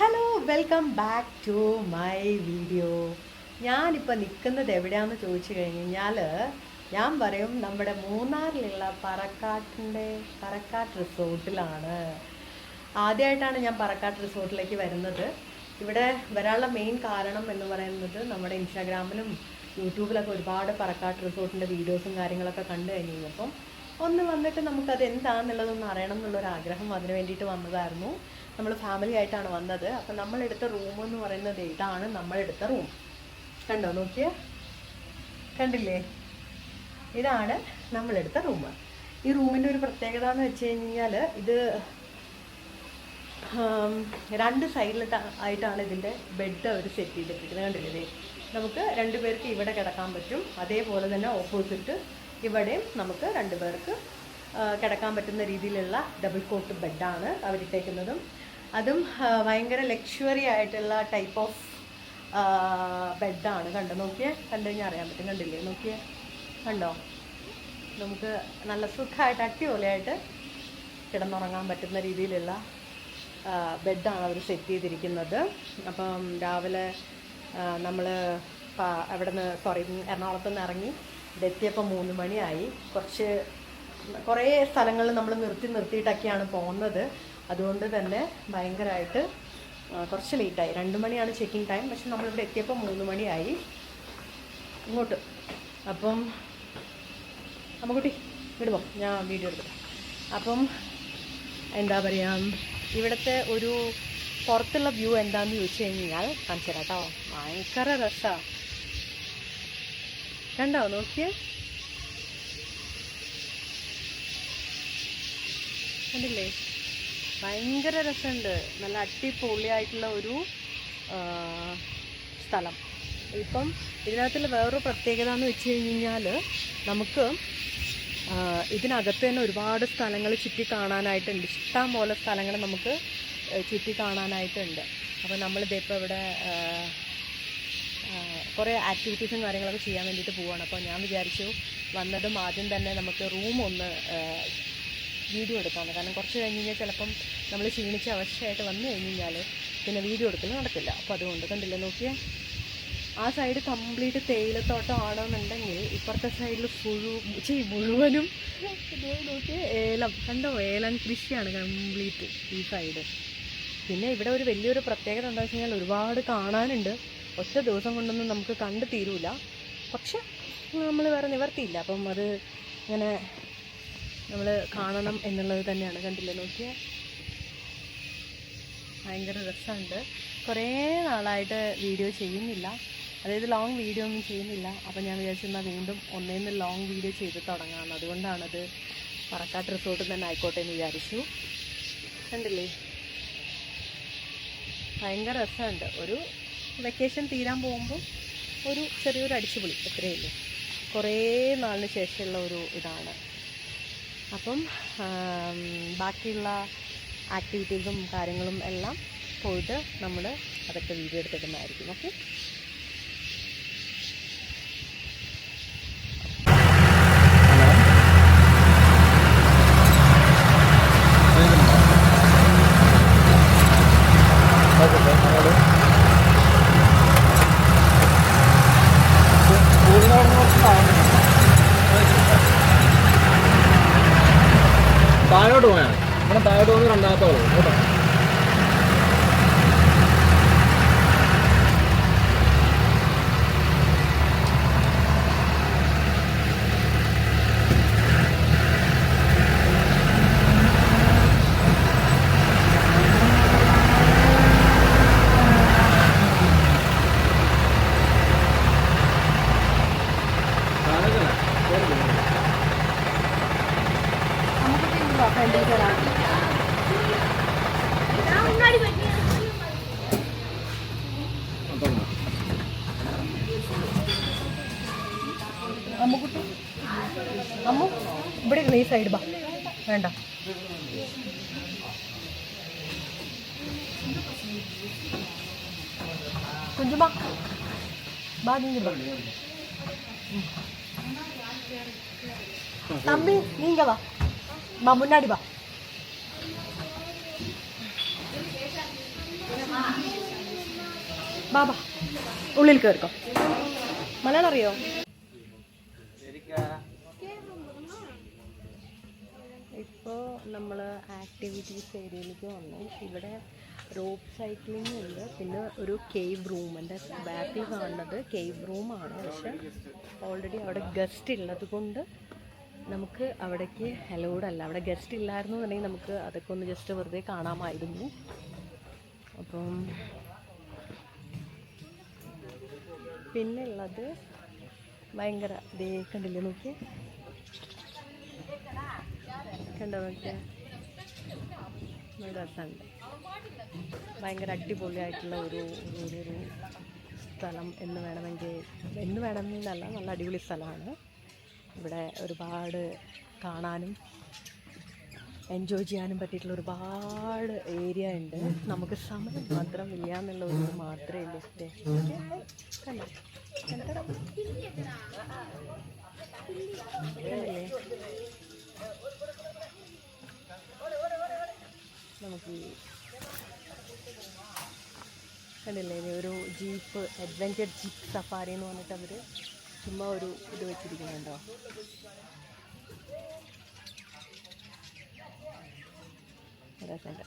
Hello welcome back to my video. ഞാനിപ്പോൾ നിൽക്കുന്നത് എവിടെയാണെന്ന് ചോദിച്ചു കഴിഞ്ഞാൽ ഞാൻ പറയും നമ്മുടെ മൂന്നാറിലുള്ള പറക്കാട്ട് റിസോർട്ടിലാണ്. ആദ്യമായിട്ടാണ് ഞാൻ പറക്കാട്ട് റിസോർട്ടിലേക്ക് വരുന്നത്. ഇവിടെ വരാനുള്ള മെയിൻ കാരണം എന്ന് പറയുന്നത് നമ്മുടെ ഇൻസ്റ്റാഗ്രാമിലും യൂട്യൂബിലൊക്കെ ഒരുപാട് പറക്കാട്ട് റിസോർട്ടിൻ്റെ വീഡിയോസും കാര്യങ്ങളൊക്കെ കണ്ടു കഴിഞ്ഞപ്പം ഒന്ന് വന്നിട്ട് നമുക്കത് എന്താണെന്നുള്ളതൊന്ന് അറിയണം എന്നുള്ളൊരാഗ്രഹം, അതിന് വേണ്ടിയിട്ട് വന്നതായിരുന്നു. നമ്മൾ ഫാമിലി ആയിട്ടാണ് വന്നത്. അപ്പം നമ്മളെടുത്ത റൂം എന്ന് പറയുന്നത് ഇതാണ്. നമ്മളെടുത്ത റൂം കണ്ടോ, നോക്കിയേ, കണ്ടില്ലേ, ഇതാണ് നമ്മളെടുത്ത റൂം. ഈ റൂമിൻ്റെ ഒരു പ്രത്യേകത എന്ന് വെച്ച് കഴിഞ്ഞാൽ ഇത് രണ്ട് സൈഡിലായിട്ടാണ് ഇതിൻ്റെ ബെഡ് അവർ സെറ്റ് ചെയ്തിട്ടിരിക്കുന്നത്. കണ്ടില്ലേ, നമുക്ക് രണ്ടുപേർക്ക് ഇവിടെ കിടക്കാൻ പറ്റും. അതേപോലെ തന്നെ ഓപ്പോസിറ്റ് ഇവിടെയും നമുക്ക് രണ്ടുപേർക്ക് കിടക്കാൻ പറ്റുന്ന രീതിയിലുള്ള ഡബിൾ കോട്ട് ബെഡാണ് അവരിട്ടേക്കുന്നതും. അതും ഭയങ്കര ലക്ഷറി ആയിട്ടുള്ള ടൈപ്പ് ഓഫ് ബെഡാണ്. കണ്ടോ, നോക്കിയേ, കണ്ടു കഴിഞ്ഞാൽ അറിയാൻ പറ്റും. കണ്ടില്ലേ, നോക്കിയേ, കണ്ടോ, നമുക്ക് നല്ല സുഖമായിട്ട് അടിപൊളിയായിട്ട് കിടന്നുറങ്ങാൻ പറ്റുന്ന രീതിയിലുള്ള ബെഡാണ് അവർ സെറ്റ് ചെയ്തിരിക്കുന്നത്. അപ്പം രാവിലെ നമ്മൾ എറണാകുളത്ത് നിന്ന് ഇറങ്ങി ഇതെത്തിയപ്പോൾ 3 മണിയായി. കുറേ സ്ഥലങ്ങളിൽ നമ്മൾ നിർത്തിയിട്ടൊക്കെയാണ് പോകുന്നത്. അതുകൊണ്ട് തന്നെ ഭയങ്കരമായിട്ട് കുറച്ച് ലേറ്റായി. 2 മണിയാണ് ചെക്കിംഗ് ടൈം. പക്ഷെ നമ്മളിവിടെ എത്തിയപ്പോൾ 3 മണിയായി ഇങ്ങോട്ട്. അപ്പം അമ്മക്കുട്ടി വിടുമോ, ഞാൻ വീഡിയോ എടുത്തിട്ട്. അപ്പം എന്താ പറയുക, ഇവിടുത്തെ ഒരു പുറത്തുള്ള വ്യൂ എന്താണെന്ന് ചോദിച്ചു കഴിഞ്ഞാൽ കാണിച്ചു തരാം കേട്ടോ. ഭയങ്കര രസമാണ്, കണ്ടോ, നോക്കിയേ, കണ്ടില്ലേ, ഭയങ്കര രസമുണ്ട്. നല്ല അടിപൊളിയായിട്ടുള്ള ഒരു സ്ഥലം. ഇപ്പം ഇതിനകത്തുള്ള വേറൊരു പ്രത്യേകത എന്ന് വെച്ച് കഴിഞ്ഞാൽ നമുക്ക് ഇതിനകത്ത് തന്നെ ഒരുപാട് സ്ഥലങ്ങൾ ചുറ്റി കാണാനായിട്ടുണ്ട്. ഇഷ്ടം പോലെ സ്ഥലങ്ങൾ നമുക്ക് ചുറ്റി കാണാനായിട്ടുണ്ട്. അപ്പോൾ നമ്മളിതിപ്പോൾ ഇവിടെ കുറേ ആക്ടിവിറ്റീസും കാര്യങ്ങളൊക്കെ ചെയ്യാൻ വേണ്ടിയിട്ട് പോവുകയാണ്. അപ്പോൾ ഞാൻ വിചാരിച്ചു വന്നതും ആദ്യം തന്നെ നമുക്ക് റൂം ഒന്ന് വീഡിയോ എടുക്കാമെന്ന്. കാരണം കുറച്ച് കഴിഞ്ഞ് കഴിഞ്ഞാൽ ചിലപ്പം നമ്മൾ ക്ഷീണിച്ച അവസ്ഥയായിട്ട് വന്നു കഴിഞ്ഞ് കഴിഞ്ഞാൽ പിന്നെ വീഡിയോ എടുക്കൽ നടക്കില്ല. അപ്പോൾ അതുകൊണ്ട് കണ്ടില്ലേ, നോക്കിയാൽ ആ സൈഡ് കംപ്ലീറ്റ് തേയിലത്തോട്ടം ആണെന്നുണ്ടെങ്കിൽ ഇപ്പുറത്തെ സൈഡിൽ മുഴുവനും നോക്കിയാൽ ഏലം, കണ്ടോ, ഏലം കൃഷിയാണ് കംപ്ലീറ്റ് ഈ സൈഡ്. പിന്നെ ഇവിടെ ഒരു വലിയൊരു പ്രത്യേകത എന്താണെന്ന് വെച്ച് കഴിഞ്ഞാൽ ഒരുപാട് കാണാനുണ്ട്. ഒറ്റ ദിവസം കൊണ്ടൊന്നും നമുക്ക് കണ്ടു തീരൂല. പക്ഷെ നമ്മൾ വേറെ നിവർത്തിയില്ല. അപ്പം അത് ഇങ്ങനെ നമ്മൾ കാണണം എന്നുള്ളത് തന്നെയാണ്. കണ്ടില്ലേ, നോക്കിയാൽ ഭയങ്കര രസമുണ്ട്. കുറേ നാളായിട്ട് വീഡിയോ ചെയ്യുന്നില്ല, അതായത് ലോങ് വീഡിയോ ഒന്നും ചെയ്യുന്നില്ല. അപ്പം ഞാൻ വിചാരിച്ചെന്നാൽ വീണ്ടും ഒന്നേന്ന് ലോങ് വീഡിയോ ചെയ്ത് തുടങ്ങാമെന്ന്. അതുകൊണ്ടാണത് പറക്കാട്ട് റിസോർട്ടിൽ തന്നെ ആയിക്കോട്ടെ എന്ന് വിചാരിച്ചു. കണ്ടില്ലേ, ഭയങ്കര രസമുണ്ട്. ഒരു വെക്കേഷൻ തീരാൻ പോകുമ്പോൾ ഒരു ചെറിയൊരു അടിച്ചുപൊളി, എത്രയേ ഉള്ളൂ. കുറേ നാളിന് ശേഷമുള്ള ഒരു ഇതാണ്. അപ്പം ബാക്കിയുള്ള ആക്ടിവിറ്റീസും കാര്യങ്ങളും എല്ലാം പോയിട്ട് നമ്മൾ അതൊക്കെ വീഡിയോ എടുത്തിടുന്നതായിരിക്കും. ഓക്കെ, താഴോട്ട് പോയാൽ ഇവിടെ താഴോട്ട് പോകുന്ന രണ്ടാമത്തോളം കേട്ടോ. അമ്മുക്കുട്ടി, അമ്മു ഇവിടെ ഈ സൈഡ് ബാ, വേണ്ട, കുഞ്ചുമാ ബാ, നീங்க ബാ, தம்பி நீங்க வா, முன்னாடி வா. ബാബാ ഉള്ളിൽ കയറിക്കോ. മലയാളം അറിയോ? ഇപ്പോൾ നമ്മൾ ആക്ടിവിറ്റീസ് ഏരിയയിലേക്ക് വന്നു. ഇവിടെ റോപ്പ് സൈക്ലിംഗ് ഉണ്ട്, പിന്നെ ഒരു കേവ് റൂം. എൻ്റെ ബാക്കിൽ കാണുന്നത് കേവ് റൂമാണ്. പക്ഷെ ഓൾറെഡി അവിടെ ഗസ്റ്റ് ഉള്ളത് കൊണ്ട് നമുക്ക് അവിടേക്ക് അലൗഡ് അല്ല. അവിടെ ഗസ്റ്റ് ഇല്ലായിരുന്നു എന്നുണ്ടെങ്കിൽ നമുക്ക് അതൊക്കെ ഒന്ന് ജസ്റ്റ് വെറുതെ കാണാമായിരുന്നു. അപ്പം പിന്നെ ഉള്ളത് ഭയങ്കര ദേ കണ്ടില്ലേ, നോക്കി കണ്ടോ, നോക്കിയ നല്ല രസമുണ്ട്. ഭയങ്കര അടിപൊളിയായിട്ടുള്ള ഒരു സ്ഥലം എന്ന് വേണമെന്നല്ല, നല്ല അടിപൊളി സ്ഥലമാണ്. ഇവിടെ ഒരുപാട് കാണാനും എൻജോയ് ചെയ്യാനും പറ്റിയിട്ടുള്ള ഒരുപാട് ഏരിയ ഉണ്ട്. നമുക്ക് സമയം മാത്രം ഇല്ല എന്നുള്ള ഒരു മാത്രമേ ഉള്ളൂ. കണ്ടോ കണ്ടില്ലേ, നമുക്ക് കണ്ടില്ലേ ഒരു ജീപ്പ്, അഡ്വഞ്ചർ ജീപ്പ് സഫാരി എന്ന് പറഞ്ഞിട്ട് അവർ ചുമ്മാ ഒരു ഇത് വെച്ചിരിക്കുന്നുണ്ടോ. രസമുണ്ട്.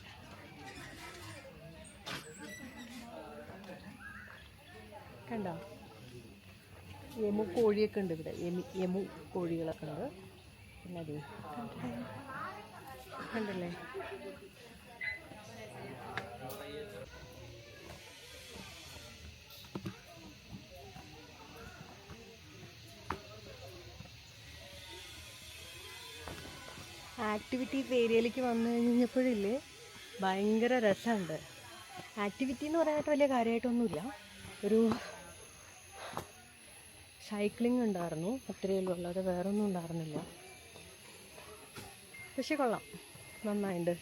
കണ്ടോ, യമു കോഴിയൊക്കെ ഉണ്ട് ഇവിടെ, യമു കോഴികളൊക്കെ ഉണ്ട്. പിന്നെ അതെ കണ്ടല്ലേ, ആക്ടിവിറ്റീസ് ഏരിയയിലേക്ക് വന്നു കഴിഞ്ഞപ്പോഴില്ലേ ഭയങ്കര രസമുണ്ട്. ആക്ടിവിറ്റി എന്ന് പറയാനായിട്ട് വലിയ കാര്യമായിട്ടൊന്നുമില്ല. ഒരു സൈക്ലിംഗ് ഉണ്ടായിരുന്നു, അത്രയേ ഉള്ളൂ, അല്ലാതെ വേറൊന്നും ഉണ്ടായിരുന്നില്ല. പക്ഷെ കൊള്ളാം, നന്നായിട്ടുണ്ട്.